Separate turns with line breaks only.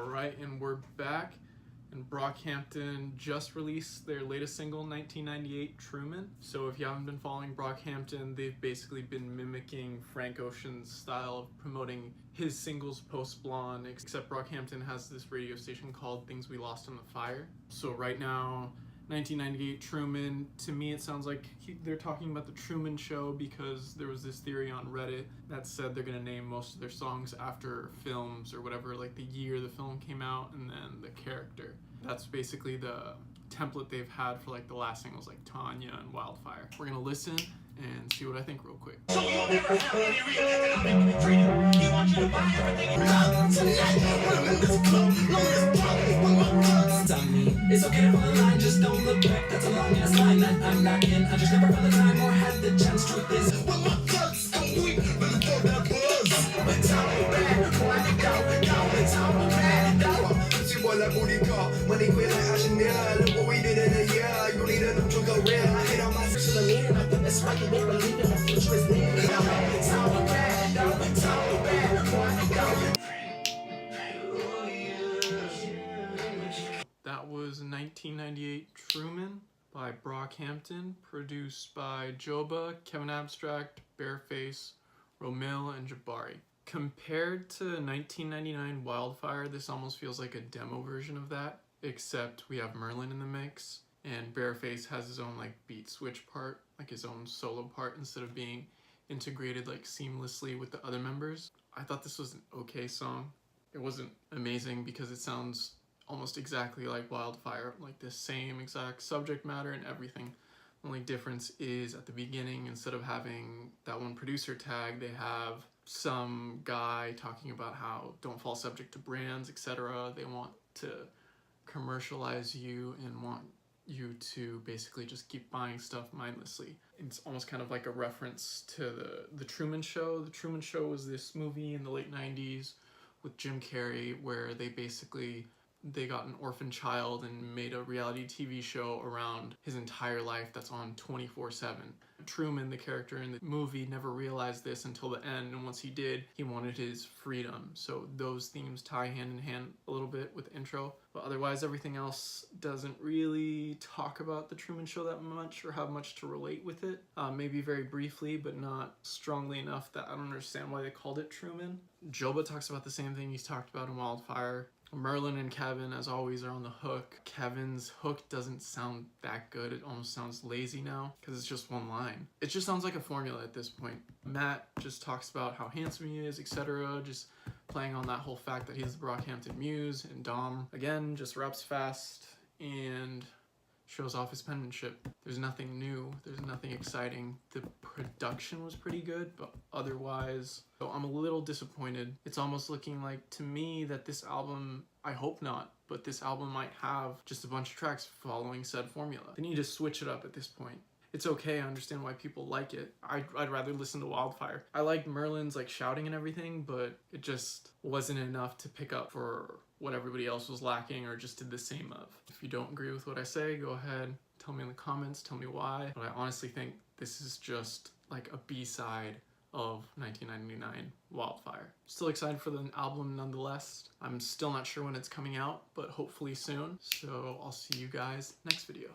Alright, and we're back, and Brockhampton just released their latest single, 1998, Truman. So if you haven't been following Brockhampton, they've basically been mimicking Frank Ocean's style of promoting his singles post-Blonde, except Brockhampton has this radio station called Things We Lost in the Fire. So right now, 1998 Truman, to me it sounds like they're talking about the Truman Show, because there was this theory on Reddit that said they're gonna name most of their songs after films or whatever, like the year the film came out and then the character. That's basically the template they've had for like the last singles like Tanya and Wildfire. We're gonna listen and see what I think real quick.
So you'll never have any real economic freedom. He wants you to buy everything you love tonight. When I'm in this club, long as pop, when my guns on me. It's okay to fall in line, just don't look back. That's a long ass line that I'm not in. I just never found the time or had the chance. Truth is, when my guns come weak, when for that buzz. When time will bad, when I go, when time will bad, tu vois la boulica, money quit like Ashenia. Look what we did in a year. You need a neutral career. I hit on my search to the lead, and I think that's why you never leave in the future is near. Time will bad, time will bad, when I go.
That was 1998 Truman by Brockhampton, produced by Joba, Kevin Abstract, Bareface, Romil, and Jabari. Compared to 1999 Wildfire, this almost feels like a demo version of that, except we have Merlin in the mix, and Bareface has his own like beat switch part, like his own solo part, instead of being integrated like seamlessly with the other members. I thought this was an okay song. It wasn't amazing because it sounds almost exactly like Wildfire, like the same exact subject matter and everything. The only difference is at the beginning, instead of having that one producer tag, they have some guy talking about how don't fall subject to brands, etc. They want to commercialize you and want you to basically just keep buying stuff mindlessly. It's almost kind of like a reference to the Truman Show. The Truman Show was this movie in the late 90s with Jim Carrey where they got an orphan child and made a reality TV show around his entire life that's on 24/7. Truman, the character in the movie, never realized this until the end, and once he did, he wanted his freedom. So those themes tie hand in hand a little bit with the intro, but otherwise everything else doesn't really talk about the Truman Show that much or have much to relate with it. Maybe very briefly, but not strongly enough that I don't understand why they called it Truman. Joba talks about the same thing he's talked about in Wildfire. Merlin and Kevin, as always, are on the hook. Kevin's hook doesn't sound that good. It almost sounds lazy now because it's just one line. It just sounds like a formula at this point. Matt just talks about how handsome he is, etc. Just playing on that whole fact that he's the Brockhampton muse. And Dom, again, just raps fast and shows off his penmanship. There's nothing new. There's nothing exciting. The production was pretty good, but otherwise, so I'm a little disappointed. It's almost looking like, to me, that this album, I hope not, but this album might have just a bunch of tracks following said formula. They need to switch it up at this point. It's okay, I understand why people like it. I'd rather listen to Wildfire. I liked Merlin's like shouting and everything, but it just wasn't enough to pick up for what everybody else was lacking or just did the same of. If you don't agree with what I say, go ahead, tell me in the comments, tell me why. But I honestly think this is just like a B-side of 1999 Wildfire. Still excited for the album nonetheless. I'm still not sure when it's coming out, but hopefully soon. So I'll see you guys next video.